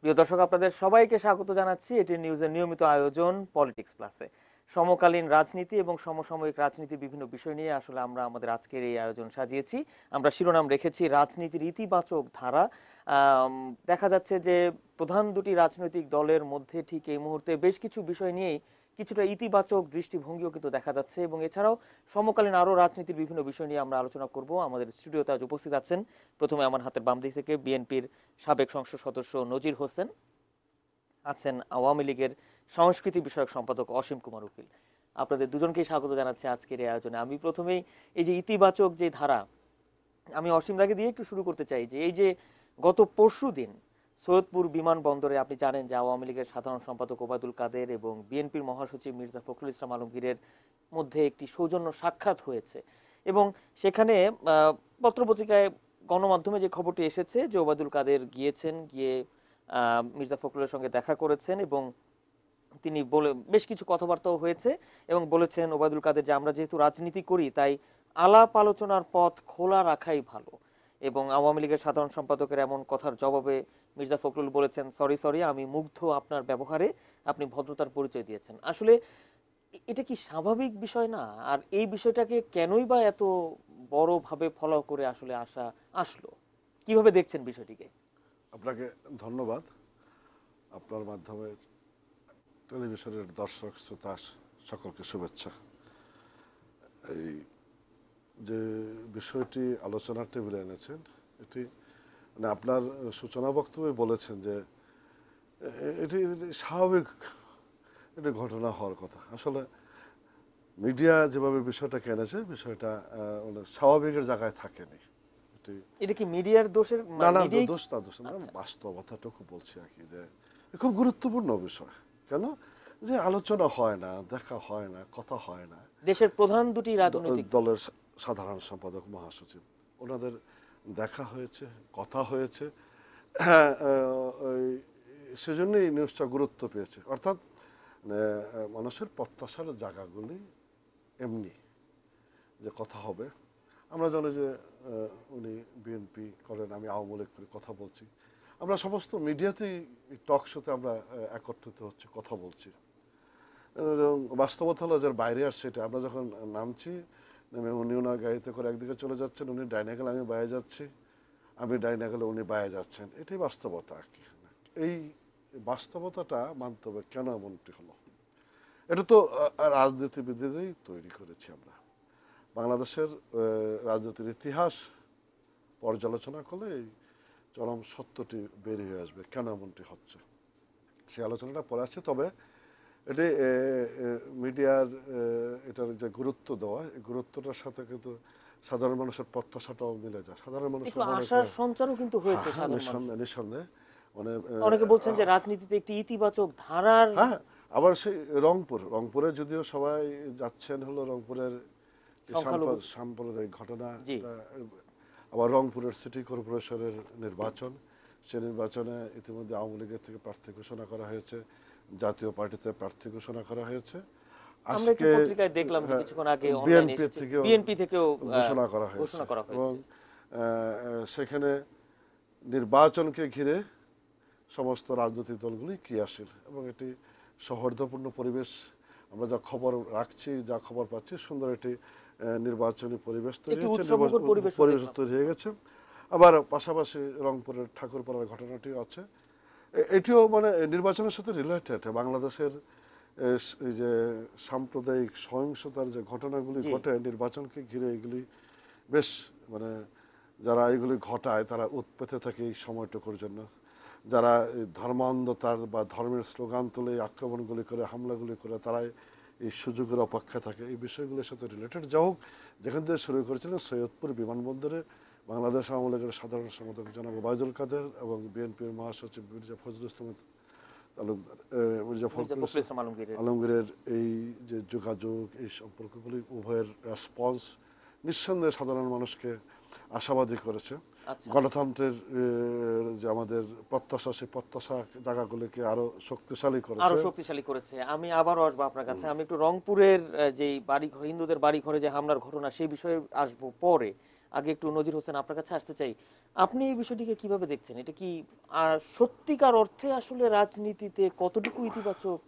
প্রিয় দর্শক, আপনাদের সবাইকে স্বাগত জানাচ্ছি এটি নিউজের নিয়মিত আয়োজন পলিটিক্স প্লাসে। সমকালীন রাজনীতি এবং সমসাময়িক রাজনীতির বিভিন্ন বিষয় নিয়ে আসলে আমরা আমাদের আজকের এই আয়োজন সাজিয়েছি। আমরা শিরোনাম রেখেছি রাজনীতির ইতিবাচক ধারা। দেখা যাচ্ছে যে প্রধান দুটি রাজনৈতিক দলের মধ্যে ঠিক এই মুহূর্তে বেশ কিছু বিষয় নিয়েই কিছুটা ইতিবাচক দৃষ্টিভঙ্গিও কিন্তু দেখা যাচ্ছে, এবং এছাড়াও সমকালীন আরও রাজনীতির বিভিন্ন বিষয় নিয়ে আমরা আলোচনা করব। আমাদের স্টুডিওতে আজ উপস্থিত আছেন প্রথমে আমার হাতের বাম দিক থেকে বিএনপির সাবেক সংসদ সদস্য নজির হোসেন, আছেন আওয়ামী লীগের সংস্কৃতি বিষয়ক সম্পাদক অসীম কুমার উকিল। আপনাদের দুজনকেই স্বাগত জানাচ্ছি আজকের এই আয়োজনে। আমি প্রথমেই এই যে ইতিবাচক যে ধারা, আমি অসীম দাকে দিয়ে একটু শুরু করতে চাই যে এই যে গত পরশু দিন সৈয়দপুর বিমানবন্দরে আপনি জানেন যে আওয়ামী লীগের সাধারণ সম্পাদক ওবায়দুল কাদের এবং বিএনপির মহাসচিব মির্জা ফখরুল ইসলাম আলমগীরের মধ্যে একটি সৌজন্য সাক্ষাৎ হয়েছে, এবং সেখানে পত্রপত্রিকায় গণমাধ্যমে যে খবরটি এসেছে যে ওবায়দুল কাদের গিয়েছেন, গিয়ে মির্জা ফখরুলের সঙ্গে দেখা করেছেন এবং তিনি বলে বেশ কিছু কথাবার্তাও হয়েছে এবং বলেছেন ওবায়দুল কাদের যে আমরা যেহেতু রাজনীতি করি তাই আলাপ আলোচনার পথ খোলা রাখাই ভালো। এবং আওয়ামী লীগের সাধারণ সম্পাদকের এমন কথার জবাবে মির্জা ফখরুল বলেছেন, সরি সরি, আমি মুগ্ধ আপনার ব্যবহারে, আপনি ভদ্রতার পরিচয় দিয়েছেন। আসলে এটা কি স্বাভাবিক বিষয় না? আর এই বিষয়টাকে কেনই বা এত বড়ভাবে ফলো করে আসলে আসলো, কিভাবে দেখছেন বিষয়টিকে? আপনাকে ধন্যবাদ। আপনার মাধ্যমে টেলিভিশনের দর্শক শ্রোতা সকলকে শুভেচ্ছা। এই যে বিষয়টি আলোচনার টেবিলে এনেছেন, এটি মানে আপনার সূচনা বক্তব্যে বলেছেন যে এটি স্বাভাবিক এটি ঘটনা হওয়ার কথা। আসলে মিডিয়া যেভাবে বিষয়টাকে এনেছে, বিষয়টা মানে স্বাভাবিকের জায়গায় থাকেনি। এটা কি মিডিয়ার দোষের? না না, দোষ না, দোষ না, বাস্তবতাটুকু বলছি আর কি, যে খুব গুরুত্বপূর্ণ বিষয়। কেন যে আলোচনা হয় না, দেখা হয় না, কথা হয় না। দেশের প্রধান দুটি রাজনৈতিক দলের সাধারণ সম্পাদক মহাসচিব, ওনাদের দেখা হয়েছে, কথা হয়েছে। হ্যাঁ, সেজন্যই নিউজটা গুরুত্ব পেয়েছে। অর্থাৎ মানুষের প্রত্যাশার জায়গাগুলি এমনি যে কথা হবে। আমরা জানি যে উনি বিএনপি করেন, আমি আওয়ামী লীগ করে কথা বলছি, আমরা সমস্ত মিডিয়াতেই টক শোতে আমরা একত্রিত হচ্ছে, কথা বলছি। বাস্তবতা হলো যার বাইরে আর সেটা আমরা যখন নামছি, নেমে উনি ওনার গাড়িতে করে একদিকে চলে যাচ্ছেন, উনি ডাইনে গেলে আমি বাইরে যাচ্ছি, আমি ডাইনে গেলে উনি বাইরে যাচ্ছেন, এটাই বাস্তবতা আর কি। এই বাস্তবতাটা মানতে হবে। কেন এমনটি হলো? এটা তো রাজনীতিবিদদেরই তৈরি করেছি আমরা। বাংলাদেশের রাজনীতির ইতিহাস পর্যালোচনা করলে এই চরম সত্যটি বেরিয়ে আসবে কেন এমনটি হচ্ছে। সেই আলোচনাটা পরে আছে। তবে এটি মিডিয়ার এটার যে গুরুত্ব দেওয়া, এই গুরুত্বটার সাথে কিন্তু সাধারণ মানুষের প্রত্যাশাটাও মিলে যায়। সাধারণ মানুষের আশার সঞ্চারও কিন্তু হয়েছে নিঃসন্দেহে। মানে অনেকে বলছেন যে রাজনীতিতে একটি ইতিবাচক ধারার। হ্যাঁ, আবার সেই রংপুরে যদিও সবাই যাচ্ছেন হলো রংপুরের সাম্প্রদায়িক ঘটনা, আবার রংপুরের সিটি কর্পোরেশনের নির্বাচন, সে নির্বাচনে ইতিমধ্যে আওয়ামী লীগের থেকে প্রার্থী ঘোষণা করা হয়েছে, জাতীয় পার্টিতে প্রার্থী ঘোষণা করা হয়েছে, আজকে দেখলাম কিছুক্ষণ আগে বিএনপি থেকেও ঘোষণা করা হয়েছে। এবং সেখানে নির্বাচনকে ঘিরে সমস্ত রাজনৈতিক দলগুলি ক্রিয়াশীল, এবং এটি সৌহার্দ্যপূর্ণ পরিবেশ। আমরা যা খবর রাখছি, যা খবর পাচ্ছি, সুন্দর একটি নির্বাচনী পরিবেশ তৈরি হয়ে গেছে। আবার পাশাপাশি রংপুরের ঠাকুরপাড়ার ঘটনাটিও আছে, এটিও মানে নির্বাচনের সাথে রিলেটেড। বাংলাদেশের এই যে সাম্প্রদায়িক সহিংসতার যে ঘটনাগুলি ঘটে নির্বাচনকে ঘিরে, এগুলি বেশ মানে যারা এগুলি ঘটায় তারা উৎপেতে থাকে এই সময়টুকুর জন্য। যারা ধর্মান্ধতার বা ধর্মের স্লোগান তুলে আক্রমণগুলি করে, হামলাগুলি করে, তারাই এই সুযোগের অপেক্ষা থাকে। এই বিষয়গুলোর সাথে রিলেটেড যা হোক, যেখান থেকে শুরু করেছিলেন সৈয়দপুর বিমানবন্দরে বাংলাদেশ আওয়ামী লীগের সাধারণ সম্পাদক জনাব ওবায়দুল কাদের এবং বিএনপির মহাসচিব মির্জা ফখরুল ইসলাম আলমগীরের এই যে যোগাযোগ, এই সম্পর্কগুলি উভয়ের রেসপন্স নিঃসন্দেহে সাধারণ মানুষকে আশাবাদী করেছে। গণতন্ত্রের যে আমাদের প্রত্যাশা, সেই প্রত্যাশা জায়গাগুলিকে আরো শক্তিশালী করেছে। আমি আবারও আসবো আপনার কাছে। আমি একটু রংপুরের যে বাড়িঘর, হিন্দুদের বাড়িঘরে যে হামলার ঘটনা, সেই বিষয়ে আসবো পরে। আগে একটু নজির হোসেন আপনার কাছে আসতে চাই, আপনি এই বিষয়টিকে কিভাবে দেখছেন? এটা কি সত্যিকার অর্থে আসলে রাজনীতিতে কতটুকু ইতিবাচক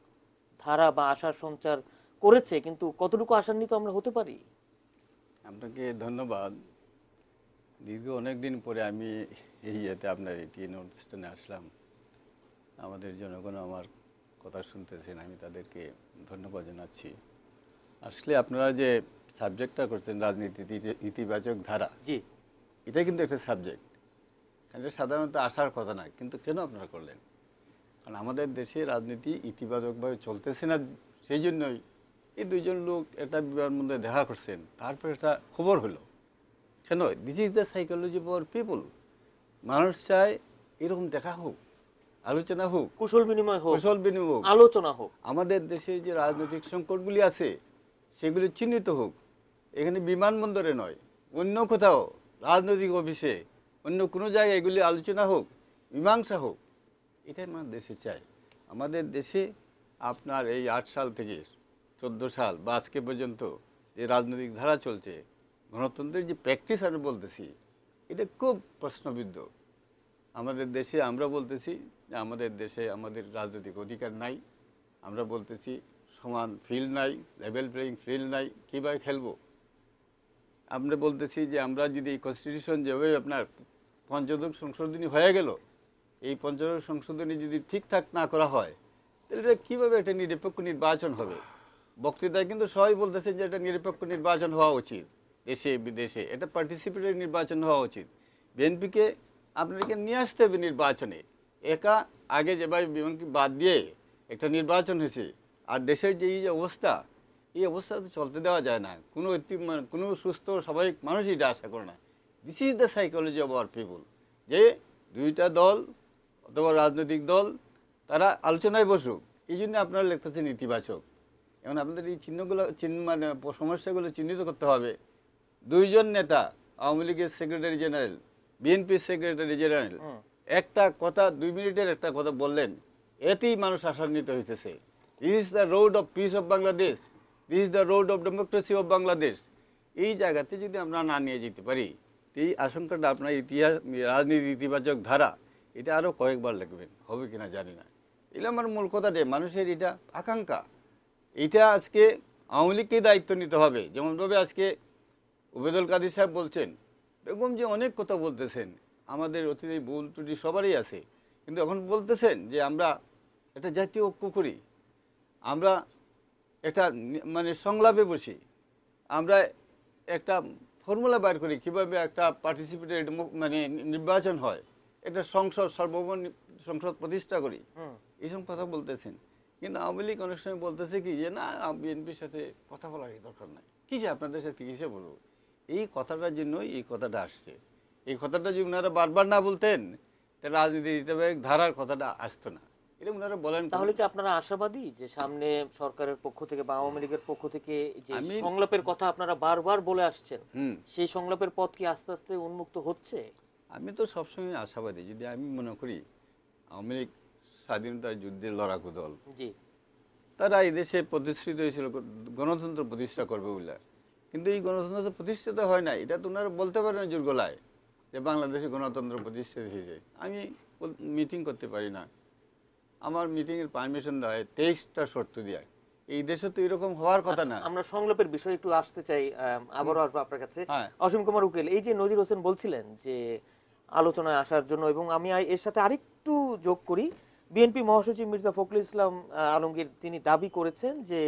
ধারা বা আশার সঞ্চার করেছে, কিন্তু কতটুকু আশান্বিত আমরা হতে পারি? আপনাকে ধন্যবাদ। দীর্ঘ অনেক দিন পরে আমি এই ইয়েতে আপনার টিএন অনুষ্ঠানে আসলাম। আমাদের জনগণ আমার কথা শুনতেছেন, আমি তাদেরকে ধন্যবাদ জানাচ্ছি। আসলে আপনারা যে সাবজেক্টটা করছেন রাজনীতিতে ইতিবাচক ধারা, জি, এটা কিন্তু একটা সাবজেক্ট, এটা সাধারণত আসার কথা না, কিন্তু কেন আপনারা করলেন? কারণ আমাদের দেশে রাজনীতি ইতিবাচকভাবে চলতেছে না, সেই জন্যই এই দুইজন লোক একটা বিবাহের মধ্যে দেখা করছেন, তারপর একটা খবর হলো। কেন? This is the psychology for people. মানুষ চায় এরকম দেখা হোক, আলোচনা হোক, কুশল বিনিময় হোক, কুশল বিনিময় হোক, আলোচনা হোক, আমাদের দেশে যে রাজনৈতিক সংকটগুলি আছে সেগুলি চিহ্নিত হোক। এখানে বিমানবন্দরে নয়, অন্য কোথাও রাজনৈতিক অফিসে, অন্য কোনো জায়গায় এগুলি আলোচনা হোক, মীমাংসা হোক, এটাই আমাদের দেশে চাই। আমাদের দেশে আপনার এই 8 সাল থেকে 14 সাল বা আজকে পর্যন্ত যে রাজনৈতিক ধারা চলছে, গণতন্ত্রের যে প্র্যাকটিস আমি বলতেছি, এটা খুব প্রশ্নবিদ্ধ। আমাদের দেশে আমরা বলতেছি যে আমাদের দেশে আমাদের রাজনৈতিক অধিকার নাই, আমরা বলতেছি সমান ফিল্ড নাই, লেভেল প্লেয়িং ফিল্ড নাই, কীভাবে খেলবো? আমরা বলতেছি যে আমরা যদি কনস্টিটিউশন যেভাবে আপনার পঞ্চদশ সংশোধনী হয়ে গেল, এই পঞ্চদশ সংশোধনী যদি ঠিকঠাক না করা হয়, তাহলে এটা কীভাবে একটা নিরপেক্ষ নির্বাচন হবে? বক্তৃতায় কিন্তু সবাই বলতেছে যে এটা নিরপেক্ষ নির্বাচন হওয়া উচিত, দেশে বিদেশে এটা পার্টিসিপেটরি নির্বাচন হওয়া উচিত। বিএনপিকে আপনাদেরকে নিয়ে আসতে হবে নির্বাচনে। একা আগে যেভাবে বিএনপি বাদ দিয়ে একটা নির্বাচন হয়েছে, আর দেশের যে এই যে অবস্থা, এই অবস্থা তো চলতে দেওয়া যায় না। কোনো সুস্থ স্বাভাবিক মানুষই এটা আশা করে না। This is the psychology of our পিপুল, যে দুইটা দল অথবা রাজনৈতিক দল তারা আলোচনায় বসুক। এই জন্য আপনারা লিখতেছেন ইতিবাচক। এখন আপনাদের এই চিহ্নগুলো মানে সমস্যাগুলো চিহ্নিত করতে হবে। দুইজন নেতা, আওয়ামী লীগের সেক্রেটারি জেনারেল, বিএনপির সেক্রেটারি জেনারেল, একটা কথা 2 মিনিটের একটা কথা বললেন, এতেই মানুষ আশান্বিত হইতেছে। This is the road of piece of Bangladesh, this is the road of democracy of Bangladesh. এই জায়গাতে যদি আমরা না নিয়ে যেতে পারি, এই আশঙ্কাটা আপনার ইতিহাস রাজনীতি ইতিবাচক ধারা এটা আরও কয়েকবার লিখবেন, হবে কিনা জানি না। এটা আমার মূল কথাটাই, মানুষের এটা আকাঙ্ক্ষা। এটা আজকে আওয়ামী লীগকেই দায়িত্ব নিতে হবে। যেমনভাবে আজকে ওবেদুল কাদের সাহেব বলছেন, বেগম যে অনেক কথা বলতেছেন, আমাদের অতীতে ভুল ত্রুটি সবারই আছে, কিন্তু এখন বলতেছেন যে আমরা একটা জাতীয় ঐক্য করি, আমরা একটা মানে সংলাপে বসি, আমরা একটা ফর্মুলা বাইর করি কীভাবে একটা পার্টিসিপেটরি মানে নির্বাচন হয়, একটা সংসদ সর্বমোট সংসদ প্রতিষ্ঠা করি, এইসব কথা বলতেছেন। কিন্তু আওয়ামী লীগ অনেক সময় বলতেছে কি যে না, বিএনপির সাথে কথা বলার দরকার নাই, কিসে আপনাদের সাথে কিসে বলবো। এই কথাটার জন্যই এই কথাটা আসছে। এই কথাটা যদি ওনারা বারবার না বলতেন, তাহলে রাজনীতি ধারার কথাটা আসতো না। এটা ওনারা বলেন। তাহলে কি আপনারা আশাবাদী যে সামনে সরকারের পক্ষ থেকে বা আওয়ামী লীগের পক্ষ থেকে যে সংলাপের কথা আপনারা বারবার বলে আসছেন, সেই সংলাপের পথ কি আস্তে আস্তে উন্মুক্ত হচ্ছে? আমি তো সবসময় আশাবাদী। যদি আমি মনে করি আওয়ামী লীগ স্বাধীনতার যুদ্ধের লড়াকু দল, জি, তারা এই দেশে প্রতিষ্ঠিত হয়েছিল গণতন্ত্র প্রতিষ্ঠা করবে বলে, কিন্তু এই গণতন্ত্র প্রতিষ্ঠিত হয় না। এটা তো ওনারা বলতে পারেন জোর গলায় যে বাংলাদেশে গণতন্ত্র প্রতিষ্ঠিত হয়েছে। আমি মিটিং করতে পারি না, আমার মিটিংয়ের পারমিশন দেওয়া হয় 23টা শর্ত দিয়ে। এই দেশে তো এরকম হওয়ার কথা না। আমরা সংলাপের বিষয়ে একটু আসতে চাই, আবারও আসবো আপনার কাছে। অসীম কুমার উকিল, এই যে নজির হোসেন বলছিলেন যে আলোচনায় আসার জন্য, এবং আমি এর সাথে আরেকটু যোগ করি, বিএনপি মহাসচিব মির্জা ফখরুল ইসলাম আলমগীর তিনি দাবি করেছেন যে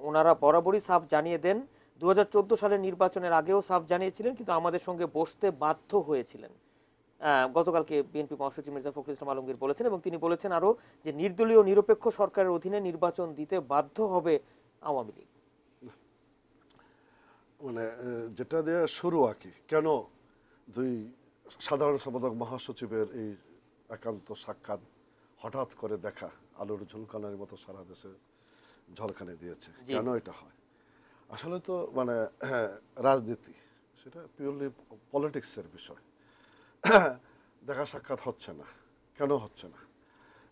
ওনারা বরাবরই সাফ জানিয়ে দেন, 2014 সালের নির্বাচনের আগেও সাফ জানিয়েছিলেন, কিন্তু আমাদের সঙ্গে বসতে বাধ্য হয়েছিলেন। গতকালকে বিএনপি মহাসচিব মির্জা ফখরুল ইসলাম আলমগীর বলেছেন, এবং তিনি বলেছেন আরো যে নির্দলীয় নিরপেক্ষ সরকারের অধীনে নির্বাচন দিতে বাধ্য হবে আওয়ামী লীগ। মানে যেটা দিয়ে শুরু আর কি, কেন দুই সাধারণ সম্পাদক মহাসচিবের এই একান্ত সাক্ষাৎ হঠাৎ করে দেখা আলোর ঝুলকানোর মতো সারা দেশে ঝলকানি দিয়েছে, কেন এটা হয়? আসলে তো মানে রাজনীতি সেটা পিওরলি পলিটিক্সের বিষয়। দেখা সাক্ষাৎ হচ্ছে না, কেন হচ্ছে না?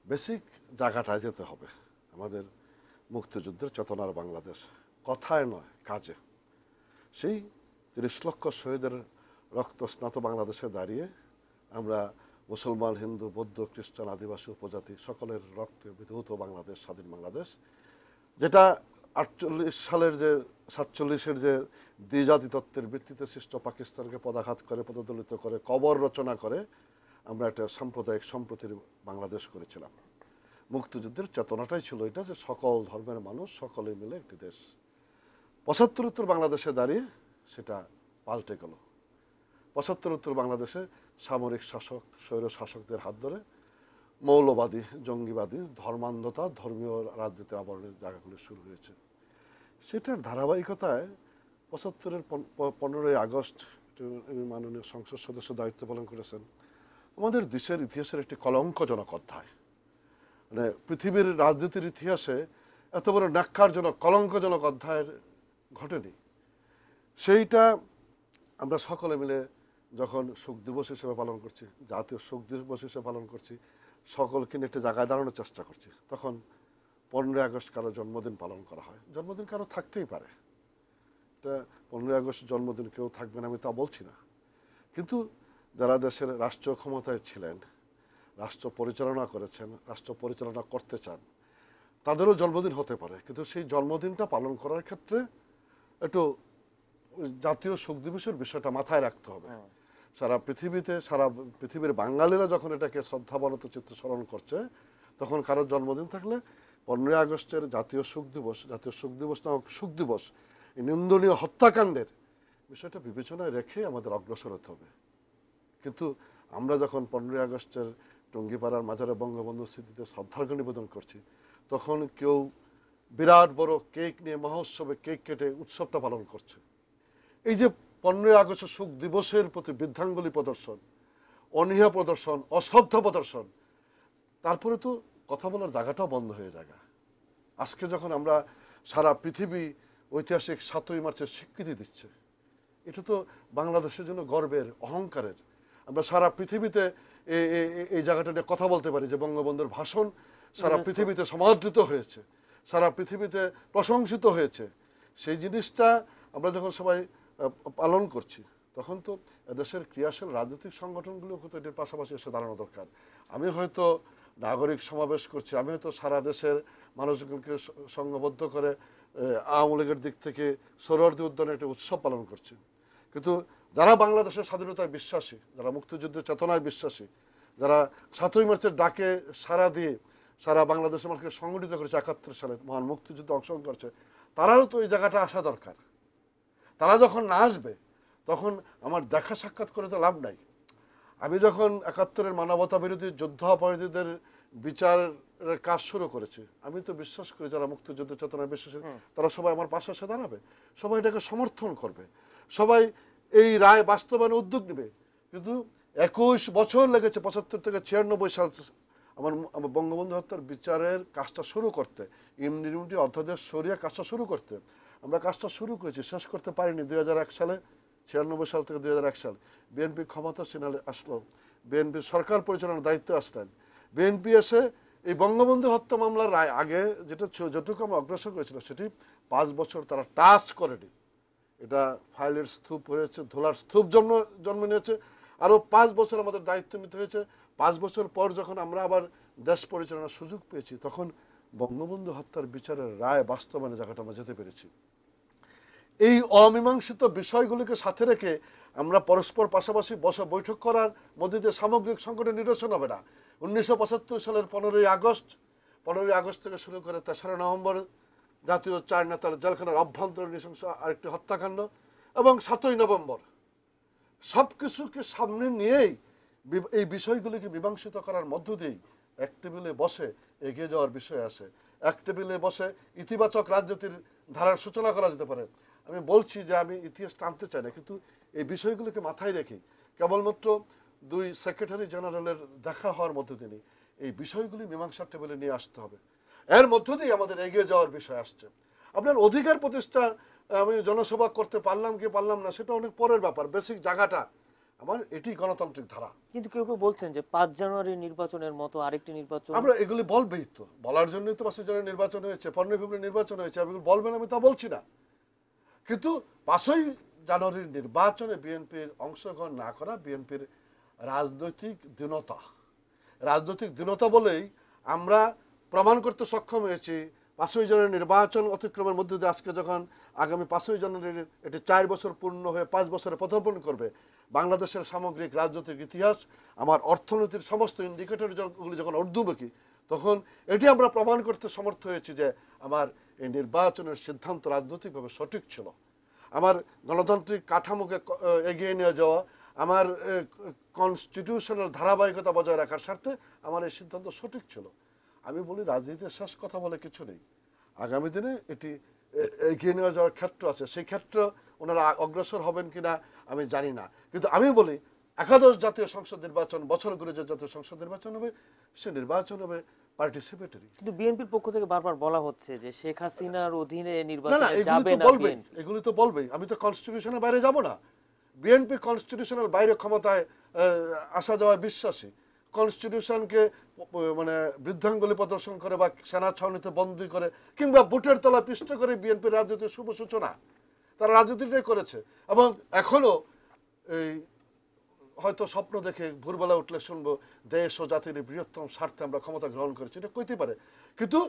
বেসিক জায়গাটায় যেতে হবে। আমাদের মুক্তিযুদ্ধের চেতনার বাংলাদেশ কথায় নয় কাজে। সেই 30 লক্ষ শহীদের রক্ত স্নাত বাংলাদেশে দাঁড়িয়ে আমরা মুসলমান, হিন্দু, বৌদ্ধ, খ্রিস্টান, আদিবাসী, উপজাতি সকলের রক্তে বিধৌত বাংলাদেশ, স্বাধীন বাংলাদেশ, যেটা 48 সালের যে 47-এর যে দ্বিজাতি তত্ত্বের ভিত্তিতে সৃষ্ট পাকিস্তানকে পদাঘাত করে, পদদলিত করে, কবর রচনা করে আমরা একটা সাম্প্রদায়িক সম্প্রীতির বাংলাদেশ করেছিলাম। মুক্তিযুদ্ধের চেতনাটাই ছিল এটা, যে সকল ধর্মের মানুষ সকলে মিলে একটি দেশ। 75-উত্তর বাংলাদেশে দাঁড়িয়ে সেটা পাল্টে গেল। 75-উত্তর বাংলাদেশে সামরিক শাসক, স্বৈর শাসকদের হাত ধরে মৌলবাদী, জঙ্গিবাদী, ধর্মান্ধতা, ধর্মীয় রাজনীতির আবরণের জায়গাগুলো শুরু হয়েছে। সেটার ধারাবাহিকতায় 75-এর 15ই আগস্ট মাননীয় সংসদ সদস্য দায়িত্ব পালন করেছেন। আমাদের দেশের ইতিহাসের একটি কলঙ্কজনক অধ্যায়, মানে পৃথিবীর রাজনীতির ইতিহাসে এত বড় ন্যাক্কারজনক, কলঙ্কজনক অধ্যায় ঘটেনি। সেইটা আমরা সকলে মিলে যখন শোক দিবস হিসেবে পালন করছি, জাতীয় শোক দিবস হিসেবে পালন করছি, সকলকে নিয়ে একটা জায়গায় দাঁড়ানোর চেষ্টা করছি, তখন 15ই আগস্ট কারো জন্মদিন পালন করা হয়। জন্মদিন কারো থাকতেই পারে, এটা 15ই আগস্ট জন্মদিন কেউ থাকবে না আমি তা বলছি না, কিন্তু যারা দেশের রাষ্ট্রীয় ক্ষমতায় ছিলেন, রাষ্ট্র পরিচালনা করেছেন, রাষ্ট্র পরিচালনা করতে চান, তাদেরও জন্মদিন হতে পারে, কিন্তু সেই জন্মদিনটা পালন করার ক্ষেত্রে একটু জাতীয় শোক দিবসের বিষয়টা মাথায় রাখতে হবে। সারা পৃথিবীর বাঙালিরা যখন এটাকে শ্রদ্ধাবনত চিত্তে স্মরণ করছে, তখন কারোর জন্মদিন থাকলে 15ই আগস্টের জাতীয় শোক দিবস না হোক শোক দিবস, এই নিন্দনীয় হত্যাকাণ্ডের বিষয়টা বিবেচনায় রেখে আমাদের অগ্রসর হতে হবে। কিন্তু আমরা যখন 15ই আগস্টের টঙ্গিপাড়ার মাজারে বঙ্গবন্ধু স্মৃতিতে শ্রদ্ধার্ঘ্য নিবেদন করছি, তখন কেউ বিরাট বড় কেক নিয়ে মহোৎসবে কেক কেটে উৎসবটা পালন করছে। এই যে 15ই আগস্ট শোক দিবসের প্রতি বৃদ্ধাঙ্গুলি প্রদর্শন, অনীহা প্রদর্শন, অশ্রদ্ধা প্রদর্শন, তারপরে তো কথা বলার জায়গাটাও বন্ধ হয়ে যায়। আজকে যখন আমরা সারা পৃথিবী ঐতিহাসিক 7ই মার্চের স্বীকৃতি দিচ্ছে, এটা তো বাংলাদেশের জন্য গর্বের, অহংকারের। আমরা সারা পৃথিবীতে এই জায়গাটা নিয়ে কথা বলতে পারি যে বঙ্গবন্ধুর ভাষণ সারা পৃথিবীতে সমাদৃত হয়েছে, সারা পৃথিবীতে প্রশংসিত হয়েছে। সেই জিনিসটা আমরা যখন সবাই পালন করছি, তখন তো দেশের ক্রিয়াশীল রাজনৈতিক সংগঠনগুলোও তো এটার পাশাপাশি এসে দাঁড়ানো দরকার। আমি হয়তো নাগরিক সমাবেশ করছি, আমি হয়তো সারা দেশের মানুষজনকে সংঘবদ্ধ করে আওয়ামী লীগের দিক থেকে সোহরাওয়ার্দী উদ্যানে একটা উৎসব পালন করছি, কিন্তু যারা বাংলাদেশের স্বাধীনতায় বিশ্বাসী, যারা মুক্তিযুদ্ধের চেতনায় বিশ্বাসী, যারা 7ই মার্চের ডাকে সাড়া দিয়ে সারা বাংলাদেশের মানুষকে সংগঠিত করেছে 71 সালে মহান মুক্তিযুদ্ধে অংশগ্রহণ করছে, তারাও তো এই জায়গাটা আসা দরকার। তারা যখন না আসবে, তখন আমার দেখা সাক্ষাৎ করে তো লাভ নাই। আমি যখন 71-এর মানবতা বিরোধী যুদ্ধাপরাধীদের বিচারের কাজ শুরু করেছি, আমি তো বিশ্বাস করি যারা মুক্তিযুদ্ধ চেতনায় বিশ্বাসী, তারা সবাই আমার পাশে এসে দাঁড়াবে, সবাই এটাকে সমর্থন করবে, সবাই এই রায় বাস্তবায়নে উদ্যোগ নেবে। কিন্তু 21 বছর লেগেছে 75 থেকে 96 সাল আমার বঙ্গবন্ধু হত্যার বিচারের কাজটা শুরু করতে, ইমিউনিটি অধ্যাদেশ সরিয়ে কাজটা শুরু করতে। আমরা কাজটা শুরু করেছি, শেষ করতে পারিনি 2001 সালে। 96 সাল থেকে 2001 সাল বিএনপি ক্ষমতাসীন আসলো, বিএনপি সরকার পরিচালনার দায়িত্বে আসলেন। বিএনপি এসে এই বঙ্গবন্ধু হত্যা মামলার রায় আগে যেটুকু আমরা অগ্রসর করেছিল, সেটি 5 বছর তারা টাচ করেনি। এটা ফাইলের স্তূপ হয়েছে, ধুলার স্তূপ জন্ম নিয়েছে। আরও 5 বছর আমাদের দায়িত্ব নিতে হয়েছে। 5 বছর পর যখন আমরা আবার দেশ পরিচালনার সুযোগ পেয়েছি, তখন বঙ্গবন্ধু হত্যার বিচারের রায় বাস্তবায়নের জায়গাটা আমরা যেতে পেরেছি। এই অমীমাংসিত বিষয়গুলিকে সাথে রেখে আমরা পরস্পর পাশাপাশি বৈঠক করার মধ্যে দিয়ে সামগ্রিক সংকটের নিরসন হবে না। 1975 সালের 15ই আগস্ট থেকে শুরু করে 3রা নভেম্বর জাতীয় 4 নেতার জেলখানার অভ্যন্তরীণ নৃশংস আরেকটি হত্যাকাণ্ড, এবং 7ই নভেম্বর, সব কিছুকে সামনে নিয়েই এই বিষয়গুলিকে মীমাংসিত করার মধ্য দিয়েই এক টেবিলে বসে এগিয়ে যাওয়ার বিষয় আছে। এক টেবিলে বসে ইতিবাচক রাজনীতির ধারার সূচনা করা যেতে পারে। আমি বলছি যে আমি ইতিহাস টানতে চাই না, কিন্তু এই বিষয়গুলোকে মাথায় রেখে কেবলমাত্র 2 সেক্রেটারি জেনারেলের দেখা হওয়ার মধ্য দিয়ে এই বিষয়গুলি মীমাংসার টেবিলে নিয়ে আসতে হবে। এর মধ্য দিয়ে আমাদের এগিয়ে যাওয়ার বিষয় আসছে। আপনার অধিকার প্রতিষ্ঠা, আমি জনসভা করতে পারলাম কি পারলাম না সেটা অনেক পরের ব্যাপার, বেসিক জায়গাটা আমার এটি গণতান্ত্রিক ধারা। কিন্তু কেউ কেউ বলছেন যে 5 জানুয়ারি নির্বাচনের মতো আরেকটি নির্বাচন, আমরা এগুলি বলবেই তো, বলার জন্যই তো 5 জানুয়ারি নির্বাচন হয়েছে, 15 ফেব্রুয়ারি নির্বাচন হয়েছে, আমি বলবেন আমি তা বলছি না। কিন্তু 5ই জানুয়ারির নির্বাচনে বিএনপির অংশগ্রহণ না করা বিএনপির রাজনৈতিক দীনতা। রাজনৈতিক দীনতা বলেই আমরা প্রমাণ করতে সক্ষম হয়েছি 5ই জানুয়ারি নির্বাচন অতিক্রমের মধ্যে দিয়ে আজকে যখন আগামী 5ই জানুয়ারির এটি 4 বছর পূর্ণ হয়ে 5 বছরে পদার্পণ করবে, বাংলাদেশের সামগ্রিক রাজনৈতিক ইতিহাস, আমার অর্থনীতির সমস্ত ইন্ডিকেটরগুলি যখন ঊর্ধ্বমুখী, তখন এটি আমরা প্রমাণ করতে সমর্থ হয়েছি যে আমার এই নির্বাচনের সিদ্ধান্ত রাজনৈতিকভাবে সঠিক ছিল। আমার গণতান্ত্রিক কাঠামোকে এগিয়ে নিয়ে যাওয়া, আমার কনস্টিটিউশনের ধারাবাহিকতা বজায় রাখার স্বার্থে আমার এই সিদ্ধান্ত সঠিক ছিল। আমি বলি রাজনীতিতে শেষ কথা বলে কিছু নেই। আগামী দিনে এটি এগিয়ে নিয়ে যাওয়ার ক্ষেত্র আছে, সেই ক্ষেত্র ওনারা অগ্রসর হবেন কিনা আমি জানি না। কিন্তু আমি বলি একাদশ জাতীয় সংসদ নির্বাচন, বছর ঘুরে যে জাতীয় সংসদ নির্বাচন হবে, সে নির্বাচন হবে পার্টিসিপেটরি। কিন্তু বিএনপির পক্ষ থেকে বারবার বলা হচ্ছে যে শেখ হাসিনার অধীনে নির্বাচনে যাবে না। এগুলি তো বলবেই, আমি তো কনস্টিটিউশনের বাইরে যাব না। বিএনপি কনস্টিটিউশনের বাইরে ক্ষমতায় আসা যাওয়ায় বিশ্বাসী। কনস্টিটিউশনকে মানে বৃদ্ধাঙ্গুলি প্রদর্শন করে বা সেনা ছাউনিতে বন্দী করে কিংবা বুটের তলা পিষ্ট করে বিএনপির রাজনীতির শুভ সূচনা তারা রাজনীতিটাই করেছে। এবং এখনো এই হয়তো স্বপ্ন দেখে ভোরবেলা উঠলে শুনবো দেশ ও জাতির বৃহত্তম স্বার্থে আমরা ক্ষমতা গ্রহণ করেছি, এটা কইতে পারে। কিন্তু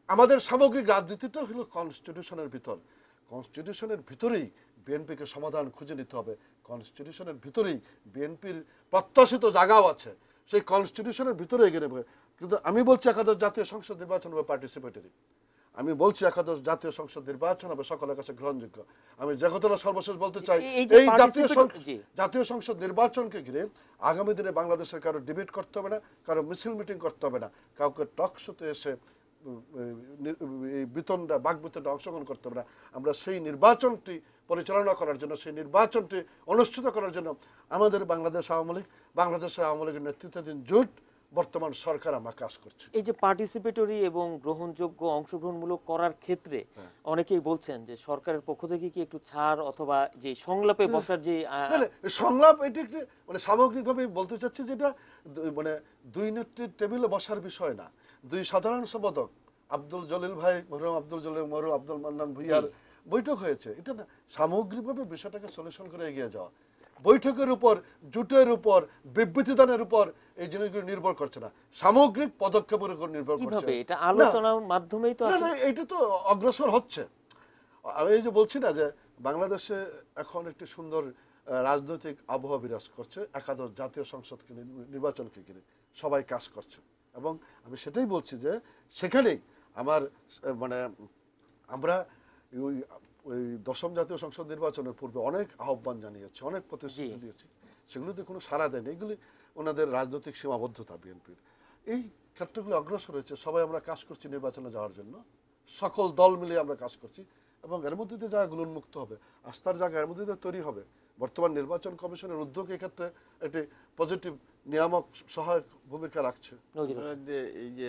আমাদের সামগ্রিক রাজনীতিটা হলো কনস্টিটিউশনের ভিতর। কনস্টিটিউশনের ভিতরেই বিএনপিকে সমাধান খুঁজে নিতে হবে। কনস্টিটিউশনের ভিতরেই বিএনপির প্রত্যাশিত জায়গাও আছে, সেই কনস্টিটিউশনের ভিতরে এগিয়ে নেবে। কিন্তু আমি বলছি একাদশ জাতীয় সংসদ নির্বাচন হবে পার্টিসিপেটরি। আমি বলছি একাদশ জাতীয় সংসদ নির্বাচন হবে সকলের কাছে গ্রহণযোগ্য। আমি যে কথাটা সর্বশেষ বলতে চাই, এই জাতীয় সংসদ নির্বাচনকে ঘিরে আগামী দিনে বাংলাদেশের কারো ডিবেট করতে হবে না, কারো মিছিল মিটিং করতে হবে না, কাউকে টক শোতে এসে এই বাকবিতণ্ডা অংশগ্রহণ করতে হবে না। আমরা সেই নির্বাচনটি পরিচালনা করার জন্য, সেই নির্বাচনটি অনুষ্ঠিত করার জন্য আমাদের বাংলাদেশের আওয়ামী লীগের নেতৃত্বাধীন জোট বর্তমান সরকার আমরা কাজ করছে। এই যে পার্টিসিপেটরি এবং গ্রহণযোগ্য অংশগ্রহণমূলক করার ক্ষেত্রে অনেকেই বলছেন যে সরকারের পক্ষ থেকে কি একটু ছাড় অথবা যে সংলাপে বসার যে সংলাপ, এটি একটি মানে সামগ্রিকভাবে বলতে চাচ্ছি যেটা মানে দুই নেত্রীর টেবিলে বসার বিষয় না। দুই সাধারণ সম্পাদক আব্দুল জলিল ভাই, মরহুম আব্দুল জলিল, মরহুম আব্দুল মান্নান ভুইয়ার বৈঠক হয়েছে, এটা না সামগ্রিকভাবে বিষয়টাকে সলিউশন করে এগিয়ে যাওয়া। বৈঠকের উপর, জোটের উপর, বিবৃতি দানের উপর এই জিনিসগুলো নির্ভর করছে না, সামগ্রিক পদক্ষেপের উপর নির্ভর করছে। এটা আলোচনার মাধ্যমেই তো এটা তো অগ্রসর হচ্ছে। আমি এই যে বলছি না যে বাংলাদেশে এখন একটি সুন্দর রাজনৈতিক আবহাওয়া বিরাজ করছে একাদশ জাতীয় সংসদকে নির্বাচনকে ঘিরে, সবাই কাজ করছে। এবং আমি সেটাই বলছি যে সেখানেই আমার মানে আমরা ওই দশম জাতীয় সংসদ নির্বাচনের পূর্বে অনেক আহ্বান জানিয়েছি, অনেক প্রতিশ্রুতি দিয়েছি, সেগুলোতে কোনো সাড়া দেয়নি। এগুলি ওনাদের রাজনৈতিক সীমাবদ্ধতা। বিএনপির এই ক্ষেত্রগুলো অগ্রসর হয়েছে, সবাই আমরা কাজ করছি নির্বাচনে যাওয়ার জন্য, সকল দল মিলে আমরা কাজ করছি। এবং এর মধ্যে দিয়ে জায়গাগুলো উন্মুক্ত হবে, আস্থার জায়গা এর মধ্যে দিয়ে তৈরি হবে। বর্তমান নির্বাচন কমিশনের উদ্যোগ এক্ষেত্রে একটি পজিটিভ নিয়ামক সহায়ক ভূমিকা রাখছে। এই যে